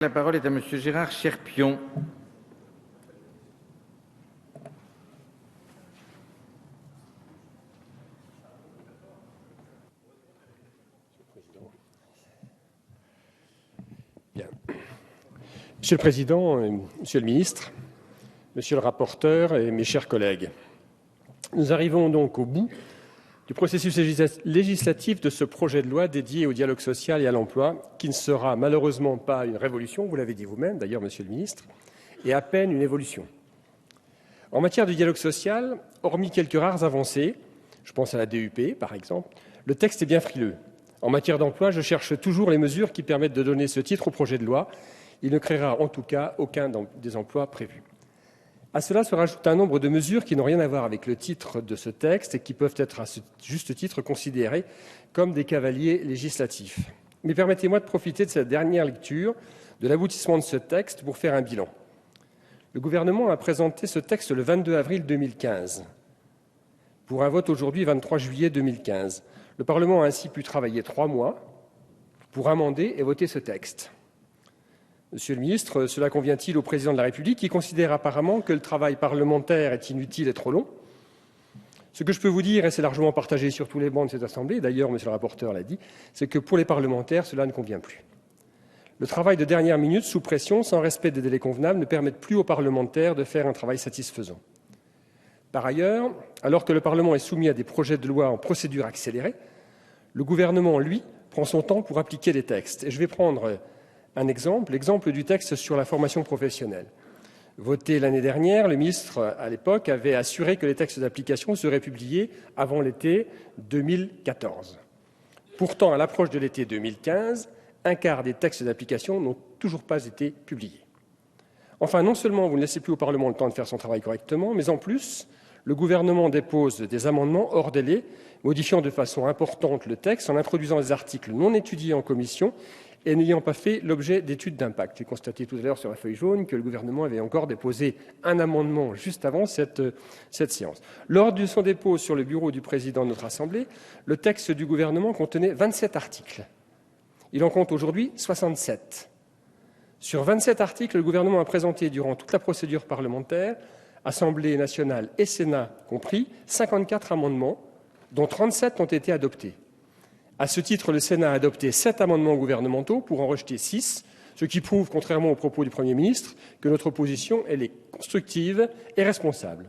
La parole est à Monsieur Gérard Cherpion. Bien. Monsieur le Président, Monsieur le Ministre, Monsieur le rapporteur et mes chers collègues, nous arrivons donc au bout du processus législatif de ce projet de loi dédié au dialogue social et à l'emploi, qui ne sera malheureusement pas une révolution, vous l'avez dit vous-même d'ailleurs, Monsieur le Ministre, et à peine une évolution. En matière de dialogue social, hormis quelques rares avancées, je pense à la DUP par exemple, le texte est bien frileux. En matière d'emploi, je cherche toujours les mesures qui permettent de donner ce titre au projet de loi. Il ne créera en tout cas aucun des emplois prévus. À cela se rajoute un nombre de mesures qui n'ont rien à voir avec le titre de ce texte et qui peuvent être à ce juste titre considérées comme des cavaliers législatifs. Mais permettez-moi de profiter de cette dernière lecture, de l'aboutissement de ce texte, pour faire un bilan. Le gouvernement a présenté ce texte le 22 avril 2015, pour un vote aujourd'hui 23 juillet 2015. Le Parlement a ainsi pu travailler 3 mois pour amender et voter ce texte. Monsieur le ministre, cela convient-il au président de la République qui considère apparemment que le travail parlementaire est inutile et trop long? Ce que je peux vous dire, et c'est largement partagé sur tous les bancs de cette Assemblée, d'ailleurs, monsieur le rapporteur l'a dit, c'est que pour les parlementaires, cela ne convient plus. Le travail de dernière minute, sous pression, sans respect des délais convenables, ne permet plus aux parlementaires de faire un travail satisfaisant. Par ailleurs, alors que le Parlement est soumis à des projets de loi en procédure accélérée, le gouvernement, lui, prend son temps pour appliquer les textes. Et je vais prendre un exemple, l'exemple du texte sur la formation professionnelle. Voté l'année dernière, le ministre, à l'époque, avait assuré que les textes d'application seraient publiés avant l'été 2014. Pourtant, à l'approche de l'été 2015, un quart des textes d'application n'ont toujours pas été publiés. Enfin, non seulement vous ne laissez plus au Parlement le temps de faire son travail correctement, mais en plus, le gouvernement dépose des amendements hors délai, modifiant de façon importante le texte en introduisant des articles non étudiés en commission et n'ayant pas fait l'objet d'études d'impact. J'ai constaté tout à l'heure sur la feuille jaune que le gouvernement avait encore déposé un amendement juste avant cette séance. Lors de son dépôt sur le bureau du président de notre Assemblée, le texte du gouvernement contenait 27 articles. Il en compte aujourd'hui 67. Sur 27 articles, le gouvernement a présenté durant toute la procédure parlementaire, Assemblée nationale et Sénat compris, 54 amendements, dont 37 ont été adoptés. À ce titre, le Sénat a adopté 7 amendements gouvernementaux pour en rejeter 6, ce qui prouve, contrairement aux propos du Premier ministre, que notre opposition elle est constructive et responsable.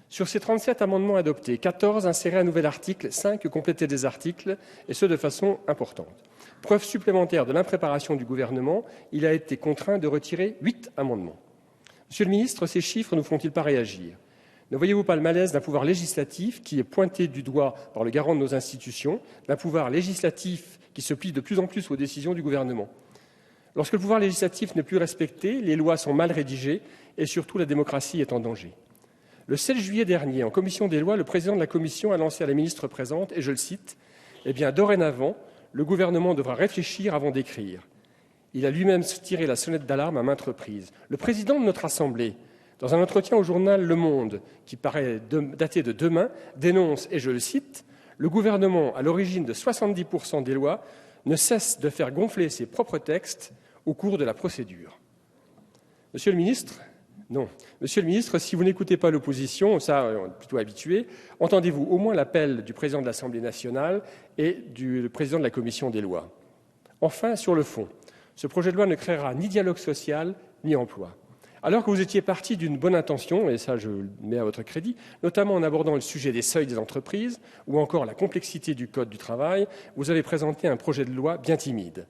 Sur ces 37 amendements adoptés, 14 inséraient un nouvel article, 5 complétaient des articles, et ce de façon importante. Preuve supplémentaire de l'impréparation du gouvernement, il a été contraint de retirer 8 amendements. Monsieur le ministre, ces chiffres ne vous font-ils pas réagir? Ne voyez-vous pas le malaise d'un pouvoir législatif qui est pointé du doigt par le garant de nos institutions, d'un pouvoir législatif qui se plie de plus en plus aux décisions du gouvernement? Lorsque le pouvoir législatif n'est plus respecté, les lois sont mal rédigées et surtout la démocratie est en danger. Le 7 juillet dernier, en commission des lois, le président de la commission a lancé à la ministre présente, et je le cite, « Eh bien, dorénavant, le gouvernement devra réfléchir avant d'écrire. » Il a lui-même tiré la sonnette d'alarme à maintes reprises. Le président de notre Assemblée, dans un entretien au journal Le Monde, qui paraît daté de demain, dénonce, et je le cite, « Le gouvernement, à l'origine de 70% des lois, ne cesse de faire gonfler ses propres textes au cours de la procédure. » Monsieur le ministre, non. Monsieur le ministre, si vous n'écoutez pas l'opposition, ça, on est plutôt habitué, entendez-vous au moins l'appel du président de l'Assemblée nationale et du président de la commission des lois. Enfin, sur le fond, ce projet de loi ne créera ni dialogue social, ni emploi. Alors que vous étiez parti d'une bonne intention, et ça je le mets à votre crédit, notamment en abordant le sujet des seuils des entreprises ou encore la complexité du Code du travail, vous avez présenté un projet de loi bien timide.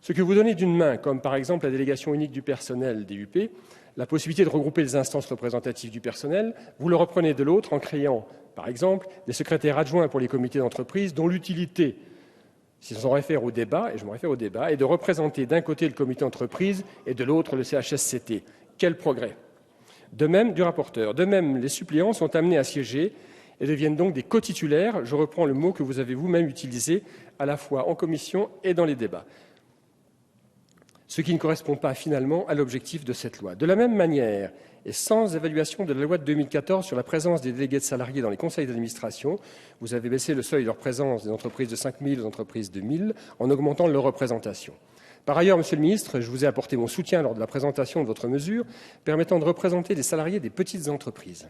Ce que vous donnez d'une main, comme par exemple la délégation unique du personnel DUP, la possibilité de regrouper les instances représentatives du personnel, vous le reprenez de l'autre en créant, par exemple, des secrétaires adjoints pour les comités d'entreprise dont l'utilité, si on s'en réfère au débat, et je me réfère au débat, est de représenter d'un côté le comité d'entreprise et de l'autre le CHSCT. Quel progrès! De même, du rapporteur. De même, les suppléants sont amenés à siéger et deviennent donc des co-titulaires. Je reprends le mot que vous avez vous-même utilisé à la fois en commission et dans les débats. Ce qui ne correspond pas finalement à l'objectif de cette loi. De la même manière, et sans évaluation de la loi de 2014 sur la présence des délégués de salariés dans les conseils d'administration, vous avez baissé le seuil de leur présence des entreprises de 5 000 aux entreprises de 1 000 en augmentant leur représentation. Par ailleurs, Monsieur le ministre, je vous ai apporté mon soutien lors de la présentation de votre mesure permettant de représenter les salariés des petites entreprises.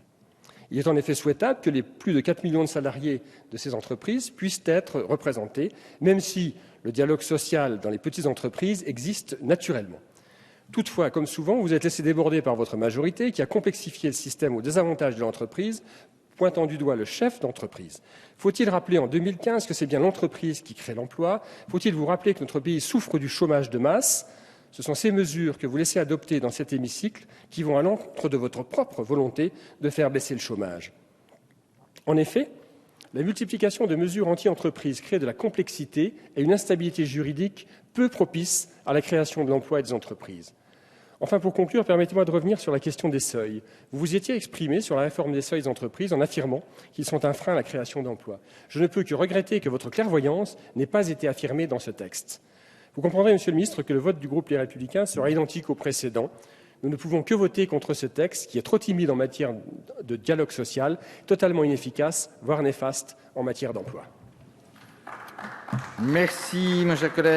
Il est en effet souhaitable que les plus de 4 millions de salariés de ces entreprises puissent être représentés, même si le dialogue social dans les petites entreprises existe naturellement. Toutefois, comme souvent, vous êtes laissé déborder par votre majorité qui a complexifié le système au désavantage de l'entreprise, pointant du doigt le chef d'entreprise. Faut-il rappeler en 2015 que c'est bien l'entreprise qui crée l'emploi? Faut-il vous rappeler que notre pays souffre du chômage de masse? Ce sont ces mesures que vous laissez adopter dans cet hémicycle qui vont à l'encontre de votre propre volonté de faire baisser le chômage. En effet, la multiplication de mesures anti-entreprises crée de la complexité et une instabilité juridique peu propice à la création de l'emploi et des entreprises. Enfin, pour conclure, permettez-moi de revenir sur la question des seuils. Vous vous étiez exprimé sur la réforme des seuils d'entreprise en affirmant qu'ils sont un frein à la création d'emplois. Je ne peux que regretter que votre clairvoyance n'ait pas été affirmée dans ce texte. Vous comprendrez, Monsieur le ministre, que le vote du groupe Les Républicains sera identique au précédent. Nous ne pouvons que voter contre ce texte qui est trop timide en matière de dialogue social, totalement inefficace, voire néfaste en matière d'emploi. Merci, mon cher collègue.